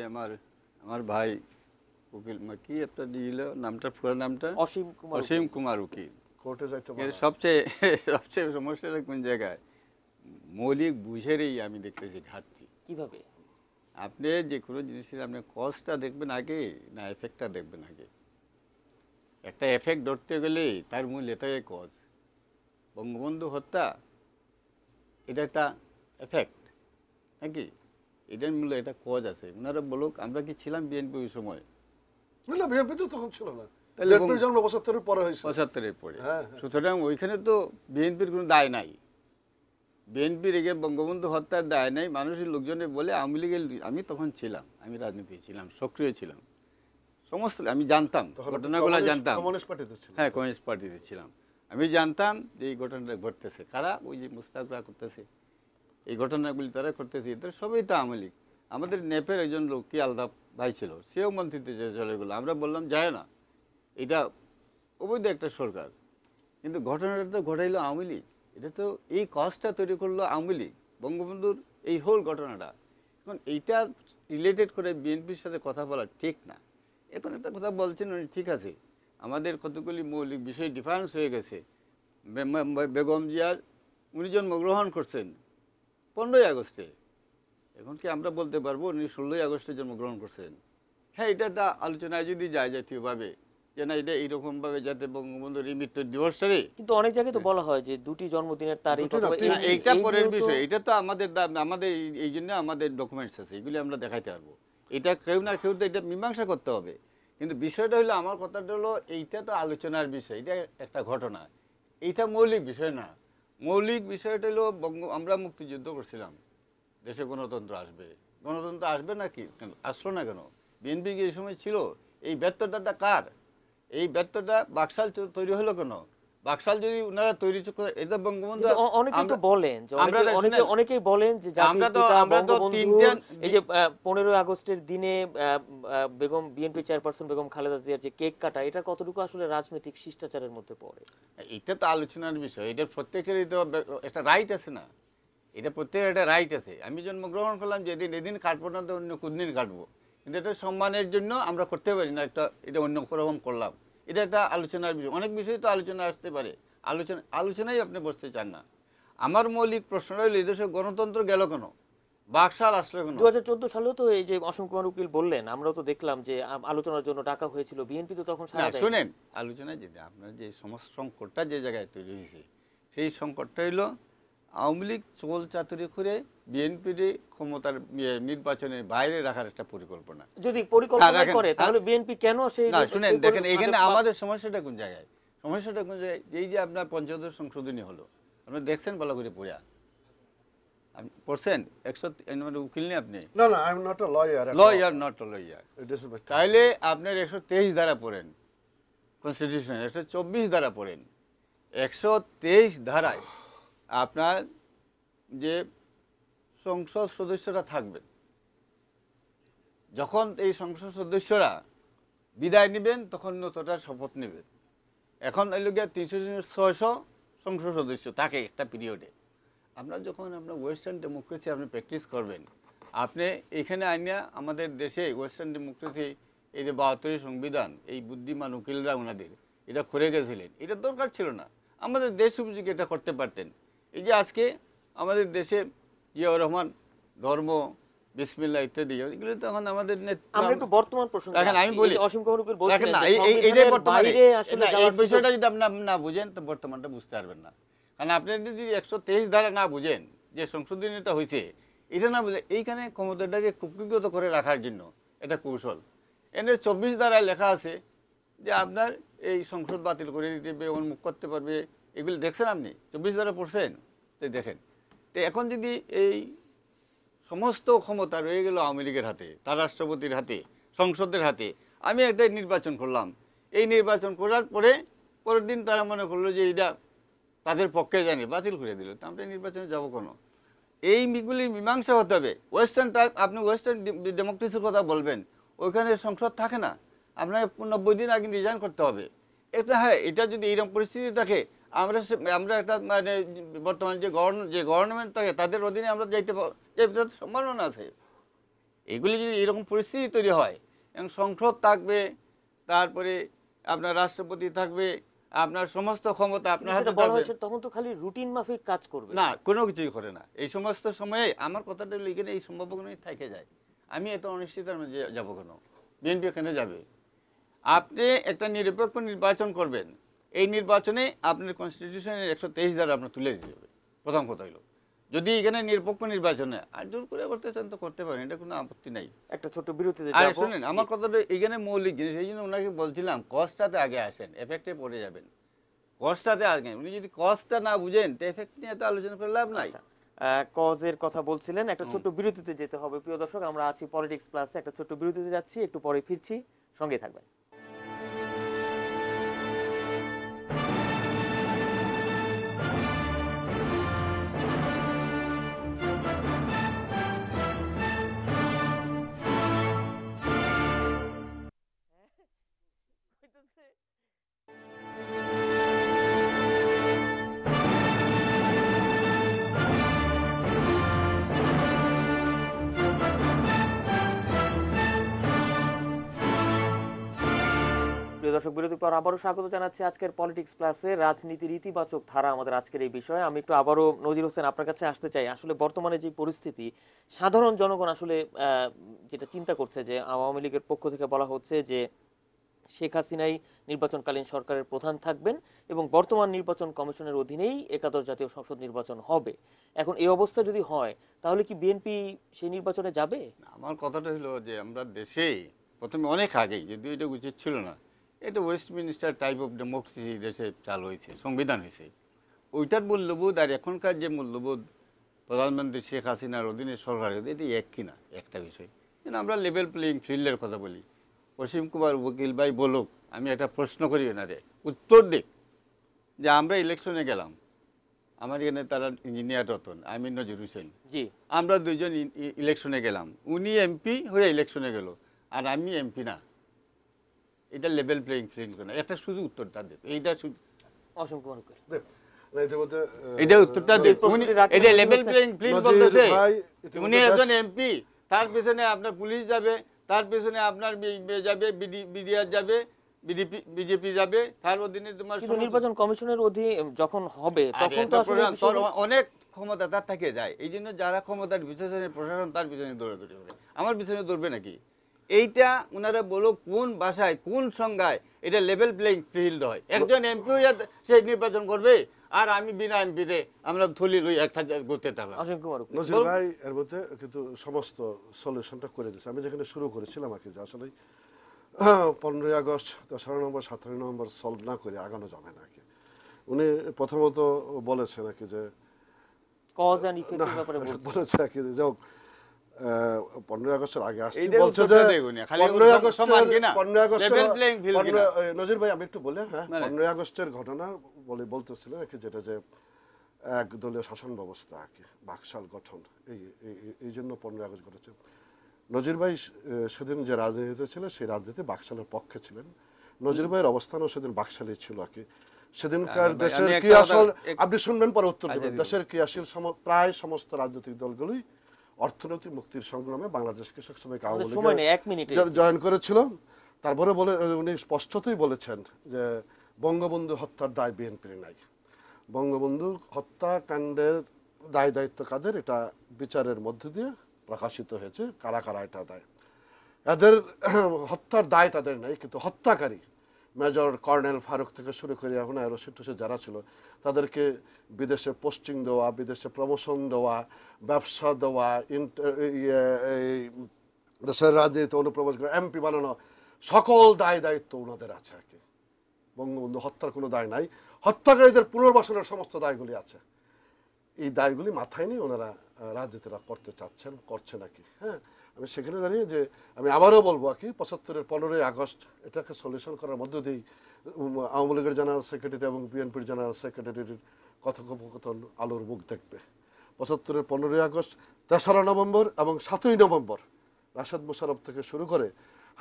আমার ভাই উকিল কি একটা দিল নামটা, পুরো নামটা অসীম কুমার উকিল, কোর্টে যাইতে সবচেয়ে সমস্যাটা কোন জায়গায়, মৌলিক বুঝেরই আমি দেখতেছি ঘাটতি। কিভাবে আপনি যে কোনো জিনিসের আপনি কজটা দেখবেন আগে না এফেক্টটা দেখবেন আগে? একটা এফেক্ট ধরতে গেলে তার মূল এটাই কজ। বঙ্গবন্ধু হত্যা এটা একটা এফেক্ট নাকি? এটার মূল একটা কজ আছে। ওনারা বলুক আমরা কি ছিলাম বিএনপি ওই সময়? না, বিএনপি তো তখন ছিল না, তাহলে 75-এর পরে হয়েছে, 75-এর পরে। সুতরাং ওইখানে তো বিএনপির কোনো দায় নাই, বিএনপির এগে বঙ্গবন্ধু হত্যার দায় নাই। মানুষের লোকজনে বলে আওয়ামী লীগের, আমি তখন ছিলাম, আমি রাজনীতি ছিলাম, সক্রিয় ছিলাম, সমস্ত আমি জানতাম ঘটনাগুলো জানতাম। হ্যাঁ, কমিউনিস্ট পার্টিতে ছিলাম, আমি জানতাম যে এই ঘটনাটা ঘটতেছে, কারা ওই যে মুস্তাকরা করতেছে এই ঘটনাগুলি, তারা করতেছে, এদের সবই তো আওয়ামী লীগ। আমাদের নেপের একজন লোক কি আলতাফ ভাই ছিল, সেও মন্ত্রিত্বে চলে গেলো। আমরা বললাম যায় না, এটা অবৈধ একটা সরকার, কিন্তু ঘটনাটা তো ঘটাইলো আওয়ামী লীগ। এটা তো এই কজটা তৈরি করলো আওয়ামী লীগ, বঙ্গবন্ধুর এই হোল ঘটনাটা। এখন এইটা রিলেটেড করে বিএনপির সাথে কথা বলা ঠিক না। এখন একটা কথা বলছেন উনি, ঠিক আছে, আমাদের কতগুলি মৌলিক বিষয় ডিফারেন্স হয়ে গেছে। বেগম জিয়ার উনি জন্মগ্রহণ করছেন 15ই আগস্টে, এখন কি আমরা বলতে পারবো উনি 16ই আগস্টে জন্মগ্রহণ করছেন? হ্যাঁ, এটা একটা আলোচনায় যদি যায় জাতীয়ভাবে, যে না এটা এইরকমভাবে যাতে বঙ্গবন্ধুর এই মৃত্যু দিবসটারে, কিন্তু অনেক জায়গায় তো বলা হয় যে দুটি জন্মদিনের তারিখ দুটি না, অথবা তিনটি। এইটা এই পরের নিয়েও তো- বিষয়, এটা তো আমাদের আমাদের এই জন্য আমাদের ডকুমেন্টস আছে, এগুলি আমরা দেখাইতে পারবো। এটা কেউ না কেউ তো এটা মীমাংসা করতে হবে। কিন্তু বিষয়টা হলো, আমার কথাটা হলো এইটা তো আলোচনার বিষয়, এটা একটা ঘটনা, এইটা মৌলিক বিষয় না। মৌলিক বিষয়টা হলো আমরা মুক্তিযুদ্ধ করছিলাম, দেশে গণতন্ত্র আসবে, গণতন্ত্র আসবে না কি আসলো না কেন? বিএনপি কি এই সময় ছিল? এই ব্যর্থতাটা কার? এই ব্যর্থতা বাকশাল তৈরি হলো কেন? বাকশাল যদি ওনারা তৈরি করে, এটা বঙ্গবন্ধু কিন্তু অনেকেই তো বলেন যে আমরা অনেকেই বলেন যে আমরা জাতির তো- পিতা আমরা তো বঙ্গবন্ধু তিনজন- এই যে 15 আগস্টের দিনে বেগম বিএনপি চেয়ারপারসন বেগম খালেদা জিয়ার যে কেক কাটা, এটা কতটুকু আসলে রাজনৈতিক শিষ্টাচারের মধ্যে পড়ে? এটা তো আলোচনার বিষয়, এটা প্রত্যেকেরই তো একটা রাইট আছে না? এটা প্রত্যেকের একটা রাইট আছে। আমি জন্মগ্রহণ করলাম যেদিন, এদিন কাটবো না তো অন্য কোন দিন কাটবো, কিন্তু এটা সম্মানের জন্য আমরা করতে পারি না একটা, এটা অন্য রকম করলাম। এটা একটা আলোচনার বিষয়, অনেক বিষয় তো আলোচনা আসতে পারে, আলোচনায় আপনি বসতে চান না। আমার মৌলিক প্রশ্ন হইল, এই দেশে গণতন্ত্র গেল কেন? বাকশাল আসলো কেন? 2014 সালেও তো এই যে অসীম কুমার উকিল বললেন, আমরাও তো দেখলাম যে আলোচনার জন্য ডাকা হয়েছিল, বিএনপি তো তখন সাড়া দেয়নি। শুনেন, আলোচনায় যেতে আপনার যে সমস্ত সংকটটা যে জায়গায় তৈরি হয়েছে, সেই সংকটটা হইল আওয়ামী লীগ চোল চাতুরি করে বিএনপির ক্ষমতার নির্বাচনের বাইরে রাখার একটা পরিকল্পনা। যদি পরিকল্পনা রাখেন, করে তাহলে বিএনপি কেন সেই না শুনেন, সেই দেখেন পরি- এখানে মানে- আমাদের সমস্যাটা কোন জায়গায়? সমস্যাটা কোন জায়গায়? এই যে আপনার পঞ্চদশ সংশোধনী হলো, আপনি দেখছেন ভালো করে পড়া, আপনি পড়ছেন 100 মানে উকিল নেই আপনি, না না, I am not a lawyer. Lawyer not lawyer, this is my তাইলে আপনার 123 ধারা পড়েন কনস্টিটিউশন, 124 ধারা পড়েন। 123 ধারায় আপনার যে সংসদ সদস্যরা থাকবেন, যখন এই সংসদ সদস্যরা বিদায় নেবেন তখন নতুনটা শপথ নেবেন। এখন এলো গিয়া 300-600 সংসদ সদস্য থাকে একটা পিরিয়ডে। আপনার যখন আপনার ওয়েস্টার্ন ডেমোক্রেসি আপনি প্র্যাকটিস করবেন, আপনি এখানে আইনা আমাদের দেশে ওয়েস্টার্ন ডেমোক্রেসি, এই যে 72 সংবিধান, এই বুদ্ধিমান উকিলরা ওনাদের এটা করে গেছিলেন, এটা দরকার ছিল না। আমাদের দেশ উপযোগী এটা করতে পারতেন। এই যে আজকে আমাদের দেশে জিয়াউর রহমান ধর্ম, বিসমিল্লাহ ইত্যাদি, এগুলো তো এখন আমাদের আমরা একটু বর্তমান প্রসঙ্গে দেখেন, আমি আসি। বলি, এই যে অসীম কুমার উকিল দেখেন বলছিলেন না, যে এইটাই সংবিধানের বর্তমানে, বাইরে আসলে না, এই যাওয়ার বিষয়টা সুযোগ- যদি আপনি না বুঝেন তো বর্তমানটা বুঝতে পারবেন না। কারণ আপনি যদি 123 ধারা না বুঝেন, যে সংশোধনীটা হয়েছে এটা না বুঝে, এইখানে ক্ষমতাটাকে কুক্ষিগত করে রাখার জন্য এটা কৌশল। এনে 24 ধারায় লেখা আছে যে আপনার এই সংসদ বাতিল করে দিতে হবে, উন্মুখ করতে পারবে, এগুলো দেখছেন আপনি? 24 ধারা পড়ছেন? তো দেখেন, তো এখন যদি এই সমস্ত ক্ষমতা রয়ে গেল আওয়ামী লীগের হাতে, তার রাষ্ট্রপতির হাতে, সংসদের হাতে, আমি একটা নির্বাচন করলাম, এই নির্বাচন করার পরের দিন তারা মনে করলো যে এটা তাদের পক্ষে জানি, বাতিল করে দিল, তা আমরা নির্বাচনে যাবো কেন? এই মিগুলির মীমাংসা হতে হবে। ওয়েস্টার্ন আপনি ওয়েস্টার্ন ডেমোক্রেসির কথা বলবেন, ওইখানে সংসদ থাকে না, আপনাকে 90 দিন আগে রিজাইন করতে হবে। এটা হ্যাঁ, এটা যদি এইরকম পরিস্থিতি থাকে, আমরা একটা মানে বর্তমান যে গভর্নমেন্ট থাকে তাদের অধীনে আমরা যাইতে সম্ভাবনা আছে। এগুলি যদি এরকম পরিস্থিতি তৈরি হয়, এবং সংসদ থাকবে, তারপরে আপনার রাষ্ট্রপতি থাকবে, আপনার সমস্ত ক্ষমতা আপনার হাতে যেটা বলা থাকবে, হয়েছে তখন তো খালি রুটিন মাফিক কাজ করবে না কোনো কিছুই করে না। এই সমস্ত সময়ে আমার কথাটা লিখে এই সম্ভাবনাই থেকে যায়। আমি এত অনিশ্চিতার মধ্যে যাবো কেন? বিএনপি এখানে যাবে। আপনি একটা নিরপেক্ষ নির্বাচন করবেন, এই নির্বাচনে আপনার কনস্টিটিউশনের 123 ধারা আপনার তুলে দিতে হবে। প্রথম কথা হলো, যদি এখানে নিরপেক্ষ নির্বাচনে আর জোর করে করতে চান তো করতে পারেন, এটা কোনো আপত্তি নাই। একটা ছোট বিরতিতে আর যাব। শুনেন, আমার কথাটা এখানে মৌলিক জিনিস, এই জন্য ওনাকে বলছিলাম কস্টটাতে আগে আসেন, এফেক্টে পড়ে যাবেন। কস্টটাতে আগে, উনি যদি কস্টটা না বুঝেন তো এফেক্ট নিয়ে তো আলোচনা করে লাভ নাই। আচ্ছা, কজের কথা বলছিলেন, একটা ছোট বিরতিতে যেতে হবে। প্রিয় দর্শক, আমরা আছি পলিটিক্স প্লাসে, একটা ছোট বিরতিতে যাচ্ছি, একটু পরে ফিরছি, সঙ্গেই থাকবেন। প্রিয় দর্শক, বিরতির পর আবারও স্বাগত জানাচ্ছি আজকের পলিটিক্স প্লাসে। রাজনীতির ইতিবাচক ধারা আমাদের আজকের এই বিষয়ে। আমি একটু আবারও নজির হোসেন আপনার কাছে আসতে চাই। আসলে বর্তমানে যে পরিস্থিতি, সাধারণ জনগণ আসলে যেটা চিন্তা করছে যে আওয়ামী লীগের পক্ষ থেকে বলা হচ্ছে যে শেখ হাসিনাই নির্বাচনকালীন সরকারের প্রধান থাকবেন এবং বর্তমান নির্বাচন কমিশনের অধীনেই একাদশ জাতীয় সংসদ নির্বাচন হবে। এখন এই অবস্থা যদি হয় তাহলে কি বিএনপি সেই নির্বাচনে যাবে? আমার কথাটা হলো যে আমরা দেশে প্রথমে অনেক আগেই, যদিও এটা উচিত ছিল না, এটা ওয়েস্টমিনিস্টার টাইপ অফ ডেমোক্রেসি দেশে চালু হয়েছে, সংবিধান হয়েছে। ওইটার মূল্যবোধ আর এখনকার যে মূল্যবোধ প্রধানমন্ত্রী শেখ হাসিনার অধীনে সরকারের, এটি এক কিনা একটা বিষয়। কিন্তু আমরা লেভেল প্লেয়িং ফিল্ডের কথা বলি। অসীম কুমার উকিল ভাই বলুক, আমি একটা প্রশ্ন করি ওনারে, উত্তর দিক যে আমরা ইলেকশনে গেলাম, আমার এখানে তারা ইঞ্জিনিয়ার রতন, আমি নজরুল হোসেন, জি, আমরা দুইজন ইলেকশনে গেলাম, উনি এমপি হয়ে ইলেকশনে গেল আর আমি এমপি না, এটা লেভেল প্লেয়িং ফিল্ড না। একটা শুধু উত্তরটা দেব, এইটা শুধু অসীম কুমার উকিল এটা উত্তরটা দেব। এটা লেভেল প্লেয়িং ফিল্ড বলতেছে, উনি একজন এমপি, তার পেছনে আপনার পুলিশ যাবে, তার পেছনে আপনার যাবে, বিডিআর যাবে, বিজেপি যাবে, তার অধীনে তোমার কিন্তু নির্বাচন কমিশনের অধীনে যখন হবে তখন তো আসলে অনেক ক্ষমতা তার থেকে যায়। এই জন্য যারা ক্ষমতার পিছনে প্রশাসন তার পিছনে দৌড়াদৌড়ি করে। আমার পিছনে দৌড়বে নাকি? এইটা ওনারা বলো কোন ভাষায় কোন সংজ্ঞায় এটা লেভেল প্লেইং ফিল্ড হয়? একজন এমপি সে নির্বাচন করবে আর আমি বিনা এমপিতে আমরা থলি লই একটা করতে থাকলাম। নজির ভাই এর মধ্যে কিন্তু সমস্ত সলিউশনটা করে দিয়েছে। আমি যেখানে শুরু করেছিলাম আর কি, যে আসলে 15ই আগস্ট 16 নম্বর 17 নম্বর সলভ না করে আগানো যাবে না কি। উনি প্রথমত বলেছেন নাকি যে কজ এন্ড ইফেক্টের ব্যাপারে বলেছে নাকি যে 15 আগস্টের আগে আসছে, বলছে যে 15 আগস্টের নজির ভাই আমি একটু বলি, হ্যাঁ 15 আগস্টের ঘটনা বলতেছিল নাকি, যেটা যে এক দলীয় শাসন ব্যবস্থা আর কি, বাকশাল গঠন, এই জন্য 15 আগস্ট ঘটেছে। নজির ভাই সেদিন যে রাজনীতিতে ছিল সেই রাজনীতি বাকশালের পক্ষে ছিলেন। নজির ভাইয়ের অবস্থানও সেদিন বাকশালী ছিল আর কি। সেদিনকার দেশের ক্রিয়াশীল, আপনি শুনবেন পরে উত্তর দেবেন, দেশের ক্রিয়াশীল প্রায় সমস্ত রাজনৈতিক দলগুলোই অর্থনৈতিক মুক্তির সংগ্রামে বাংলাদেশ কৃষক শ্রমিক আওয়ামী লীগ জয়েন করেছিল। তারপরে উনি স্পষ্টতই বলেছেন যে বঙ্গবন্ধু হত্যার দায় বিএনপির নাই, বঙ্গবন্ধু হত্যাকাণ্ডের দায় দায়িত্ব কাদের এটা বিচারের মধ্যে দিয়ে প্রকাশিত হয়েছে, কারা কারা এটা দায়, এদের হত্যার দায় তাদের নাই, কিন্তু হত্যাকারী মেজর কর্নেল ফারুক থেকে শুরু করে এখন রশিদ টশিদ যারা ছিল তাদেরকে বিদেশে পোস্টিং দেওয়া, বিদেশে প্রমোশন দেওয়া, ব্যবসা দেওয়া, দেশের রাজনীতিতে অনুপ্রবেশ করে এমপি বানানো, সকল দায় দায়িত্ব ওনাদের আছে আর কি। বঙ্গবন্ধু হত্যার কোনো দায় নাই, হত্যাকারীদের পুনর্বাসনের সমস্ত দায়গুলি আছে। এই দায়গুলি মাথায় নিয়ে ওনারা রাজনীতিরা করতে চাচ্ছেন, করছে নাকি। হ্যাঁ, আমি সেখানে দাঁড়িয়ে যে আমি আবারও বলবো আর কি, 75-এর 15ই আগস্ট এটাকে সলিউশন করার মধ্য দিয়েই আওয়ামী লীগের জেনারেল সেক্রেটারি এবং বিএনপির জেনারেল সেক্রেটারির কথোপকথন আলোর মুখ দেখবে। 75-এর 15ই আগস্ট, 3রা নভেম্বর এবং 7ই নভেম্বর রাশেদ মোশাররফ থেকে শুরু করে,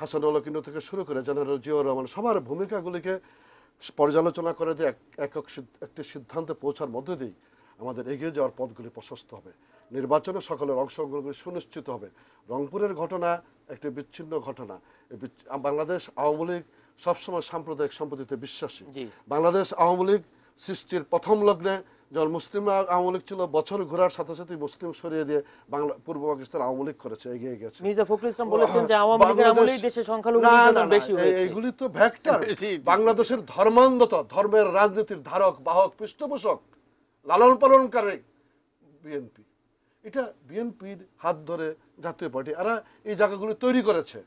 হাসানুল্লাহ কিন্নু থেকে শুরু করে জেনারেল জিয়াউর রহমান সবার ভূমিকাগুলিকে পর্যালোচনা করে দিয়ে একটি সিদ্ধান্তে পৌঁছার মধ্য দিয়েই আমাদের এগিয়ে যাওয়ার পথগুলি প্রশস্ত হবে, নির্বাচনে সকলের অংশগ্রহণগুলি সুনিশ্চিত হবে। রংপুরের ঘটনা একটি বিচ্ছিন্ন ঘটনা। বাংলাদেশ আওয়ামী লীগ সবসময় সাম্প্রদায়িক সম্পত্তিতে বিশ্বাসী। বাংলাদেশ আওয়ামী লীগ সৃষ্টির প্রথম লগ্নে যখন মুসলিম আওয়ামী লীগ ছিল, বছর ঘোরার সাথে সাথে মুসলিম সরিয়ে দিয়ে বাংলা পূর্ব পাকিস্তান আওয়ামী লীগ করেছে, এগিয়ে গেছে। মির্জা ফখরুল ইসলাম বলেছেন যে আওয়ামী লীগের আমলেই দেশে সংখ্যালঘুদের জন্য বেশি হয়েছে। এইগুলি তো ভেক্টর। বাংলাদেশের ধর্মান্ধতা, ধর্মের রাজনীতির ধারক বাহক পৃষ্ঠপোষক লালন পালনকারী বিএনপি, এটা বিএনপির হাত ধরে জাতীয় পার্টি এরা এই জায়গাগুলি তৈরি করেছে।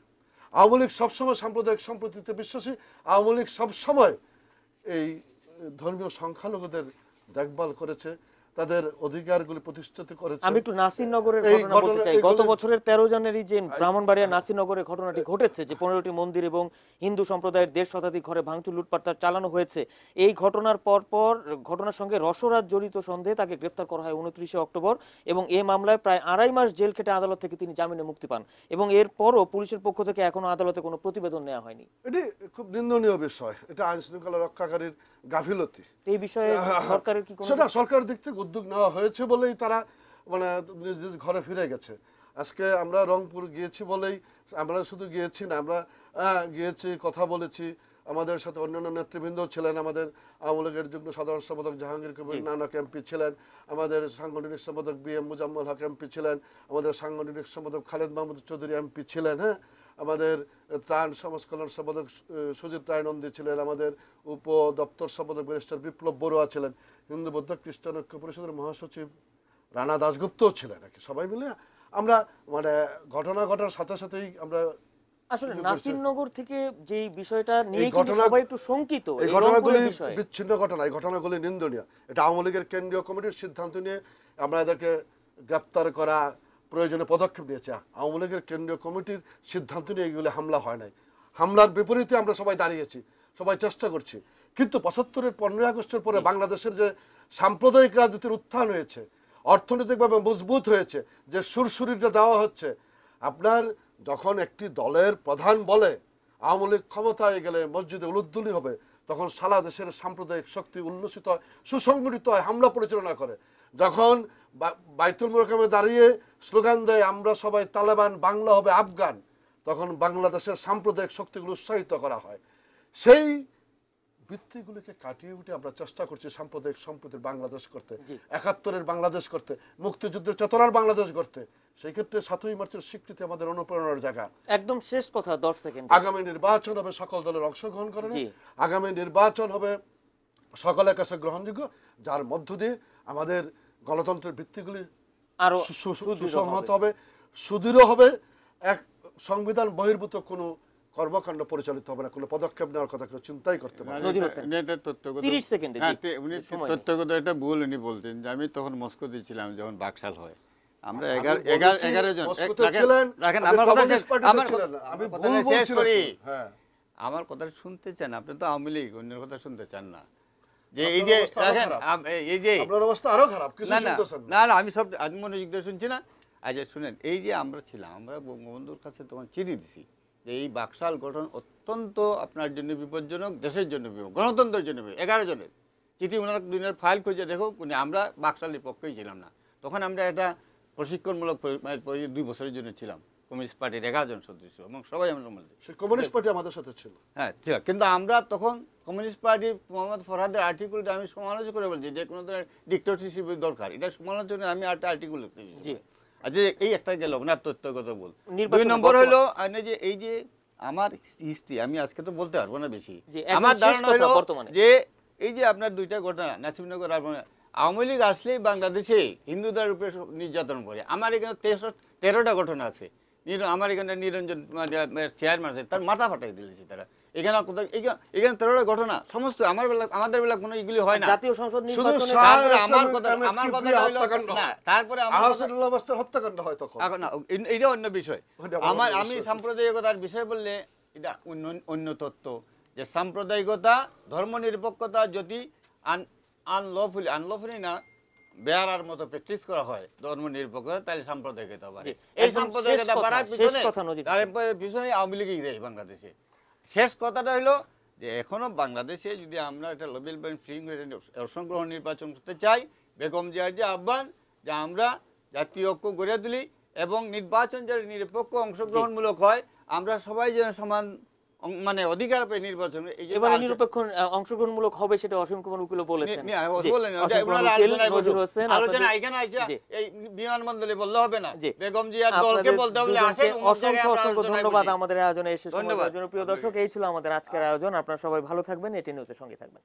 আওয়ামী লীগ সবসময় সাম্প্রদায়িক সম্পত্তিতে বিশ্বাসী, আওয়ামী লীগ সবসময় এই ধর্মীয় সংখ্যালঘুদের দেখভাল করেছে, তাদের অধিকারগুলি প্রতিষ্ঠিত করেছে। আমি একটু নাসিরনগরের ঘটনা বলতে চাই। গত বছরের 13 জানুয়ারি যে ব্রাহ্মণবাড়িয়া নাসিরনগরের ঘটনাটি ঘটেছে, যে 15টি মন্দির এবং হিন্দু সম্প্রদায়ের 1.5 শতাধিক ঘরে ভাঙচুর লুটপাট চালানো হয়েছে, এই ঘটনার পরপর ঘটনার সঙ্গে রসরাজ জড়িত সন্দেহে তাকে গ্রেফতার করা হয় 29শে অক্টোবর এবং এই মামলায় প্রায় 2.5 মাস জেল খেটে আদালত থেকে তিনি জামিনে মুক্তি পান এবং এরপরও পুলিশের পক্ষ থেকে এখনো আদালতে কোনো প্রতিবেদন নেওয়া হয়নি। এটি খুব নিন্দনীয় বিষয়, এটা আইন শৃঙ্খলা রক্ষাকারীর গাফিলতি। এই বিষয়ে সরকারের কি কোনো, সেটা সরকার দিক থেকে উদ্যোগ নেওয়া হয়েছে বলেই তারা মানে নিজ নিজ ঘরে ফিরে গেছে। আজকে আমরা রংপুর গিয়েছি বলেই, আমরা শুধু গিয়েছি না, আমরা গিয়েছি, কথা বলেছি, আমাদের সাথে অন্যান্য নেতৃবৃন্দ ছিলেন, আমাদের আওয়ামী লীগের যুগ্ম সাধারণ সম্পাদক জাহাঙ্গীর কবির নানক এমপি ছিলেন, আমাদের সাংগঠনিক সম্পাদক BM মুজাম্মল হক এমপি ছিলেন, আমাদের সাংগঠনিক সম্পাদক খালেদ মাহমুদ চৌধুরী এমপি ছিলেন। হ্যাঁ, আমাদের ত্রাণ সমাজ কল্যাণ সম্পাদক সুজিত রায় নন্দী ছিলেন, আমাদের উপ দপ্তর সম্পাদক ব্যারিস্টার বিপ্লব বড়ুয়া ছিলেন, হিন্দু বৌদ্ধ খ্রিস্টান ঐক্য পরিষদের মহাসচিব রানা দাশগুপ্তও ছিলেন আর কি। সবাই মিলে আমরা মানে ঘটনা ঘটার সাথে সাথেই আমরা আসলে নাসিরনগর থেকে যে বিষয়টা নিয়ে কিন্তু সবাই একটু শঙ্কিত। এই ঘটনাগুলি বিচ্ছিন্ন ঘটনা, এই ঘটনাগুলি নিন্দনীয়। এটা আওয়ামী লীগের কেন্দ্রীয় কমিটির সিদ্ধান্ত নিয়ে আমরা এদেরকে গ্রেপ্তার করা প্রয়োজনে পদক্ষেপ নিয়েছে। আওয়ামী লীগের কেন্দ্রীয় কমিটির সিদ্ধান্ত নিয়ে এগুলি হামলা হয় নাই। হামলার বিপরীতে আমরা সবাই দাঁড়িয়েছি, সবাই চেষ্টা করছি। কিন্তু ৭৫-এর ১৫ই আগস্টের পরে বাংলাদেশের যে সাম্প্রদায়িক রাজনীতির উত্থান হয়েছে, অর্থনৈতিকভাবে মজবুত হয়েছে, যে সুরসুরিটা দেওয়া হচ্ছে, আপনার যখন একটি দলের প্রধান বলে আওয়ামী লীগ ক্ষমতায় গেলে মসজিদে উলুদ্দুলি হবে, তখন সারা দেশের সাম্প্রদায়িক শক্তি উল্লসিত হয়, সুসংগঠিত হয়, হামলা পরিচালনা করে। যখন বাইতুল মোকাররমে দাঁড়িয়ে স্লোগান দেয় আমরা সবাই তালেবান, বাংলা হবে আফগান, তখন বাংলাদেশের সাম্প্রদায়িক শক্তিগুলো উৎসাহিত করা হয়। সেই ভিত্তিগুলিকে কাটিয়ে উঠে আমরা চেষ্টা করছি সাম্প্রদায়িক সম্প্রীতির বাংলাদেশ করতে, ৭১-এর বাংলাদেশ করতে, মুক্তিযুদ্ধের চেতনার বাংলাদেশ করতে। সেই ক্ষেত্রে ৭ই মার্চের স্বীকৃতি আমাদের অনুপ্রেরণার জায়গা। একদম শেষ কথা 10 সেকেন্ড। আগামী নির্বাচন হবে সকল দলের অংশগ্রহণ করে, আগামী নির্বাচন হবে সকলের কাছে গ্রহণযোগ্য, যার মধ্য দিয়ে আমাদের গণতন্ত্রের ভিত্তিগুলি আরো সুসংহত হবে, সুদৃঢ় হবে। এক সংবিধান বহির্ভূত কোনো কর্মকাণ্ড পরিচালিত হবে না, কোনো পদক্ষেপ নেওয়ার কথা কেউ চিন্তাই করতে পারে না। 30 সেকেন্ডে তথ্যগত একটা ভুল উনি বলতেন যে আমি তখন মস্কোতে ছিলাম যখন বাকশাল হয়। আমরা 11 জন রাখেন, আমার কথা শুনতে চান, আপনি তো আওয়ামী লীগ, অন্যের কথা শুনতে চান না। যে এই যে রাখেন, এই যে আপনার অবস্থা আরো খারাপ, কিছু শুনতেছেন না। না আমি সব মনোযোগ দিয়ে শুনছি না। আচ্ছা শুনেন, এই যে আমরা ছিলাম, আমরা বঙ্গবন্ধুর কাছে তখন চিঠি দিছি যে এই বাকশাল গঠন অত্যন্ত আপনার জন্য বিপজ্জনক, দেশের জন্য বিপদ, গণতন্ত্রের জন্য বিপদ। 11 জনের চিঠি ওনার দুনিয়ার ফাইল খুঁজে দেখো, আমরা বাকশালের পক্ষেই ছিলাম না। তখন আমরা একটা প্রশিক্ষণমূলক 2 বছরের জন্য ছিলাম, কমিউনিস্ট পার্টির 11 জন সদস্য, এবং সবাই আমরা কমিউনিস্ট পার্টি আমাদের সাথে ছিল। হ্যাঁ ঠিক, কিন্তু আমরা তখন কমিউনিস্ট পার্টি মোহাম্মদ ফরহাদের আর্টিকেলটা আমি সমালোচনা করে বলছি যে কোনো ধরনের ডিক্টেটরশিপের দরকার, এটা সমালোচনা আমি একটা আর্টিকেল লিখেছি। আচ্ছা এই একটা গেল না তথ্যগত বল। 2 নম্বর হলো যে এই যে আমার হিস্ট্রি, আমি আজকে তো বলতে পারবো না বেশি। আমার ধারণা হলো যে এই যে আপনার 2টা ঘটনা, নাসিরনগর আর আওয়ামী লীগ আসলেই বাংলাদেশে হিন্দুদের উপরে নির্যাতন করে। আমার এখানে 13টা ঘটনা আছে। আমার এখানে নিরঞ্জন চেয়ারম্যান আছে, তার মাথা ফাটাই দিয়েছে তারা। এখানে 13টা ঘটনা সমস্ত আমাদের বেলা কোনো এগুলি হয় না। জাতীয় সংসদ নির্বাচনে তারপরে হত্যাকাণ্ড হয় তখন, এটা অন্য বিষয়। আমি সাম্প্রদায়িকতার বিষয় বললে এটা অন্য তত্ত্ব, যে সাম্প্রদায়িকতা, ধর্মনিরপেক্ষতা যদি আনলফুলি না বেয়ারার মতো প্র্যাকটিস করা হয় ধর্মনিরপেক্ষতা, তাহলে সাম্প্রদায়িকতা বাড়ে। এই সাম্প্রদায়িকতা বাড়ার পিছনে আওয়ামী লীগই দেয় বাংলাদেশে। শেষ কথাটা হলো যে এখনো বাংলাদেশে যদি আমরা একটা লেভেল প্লেইং ফিল্ড অংশগ্রহণ নির্বাচন করতে চাই, বেগম জিয়ার যে আহ্বান যে আমরা জাতীয় ঐক্য গড়ে তুলি এবং নির্বাচন যাতে নিরপেক্ষ অংশগ্রহণমূলক হয়, আমরা সবাই যেন সমান মানে অধিকার পেয়ে নির্বাচন, এবারে নিরপেক্ষ অংশগ্রহণমূলক হবে, সেটা অসীম কুমার উকিল বলেছেন। আলোচনা এখানে আইসা এই বিমানবন্দরে বললে হবে না, বেগম জিয়ার দলকে বলতে হবে। অসংখ্য ধন্যবাদ আমাদের আয়োজনে এসে সময় দেওয়ার জন্য। প্রিয় দর্শক, এই ছিল আমাদের আজকের আয়োজন। আপনারা সবাই ভালো থাকবেন, এটি নিউজের সঙ্গে থাকবেন।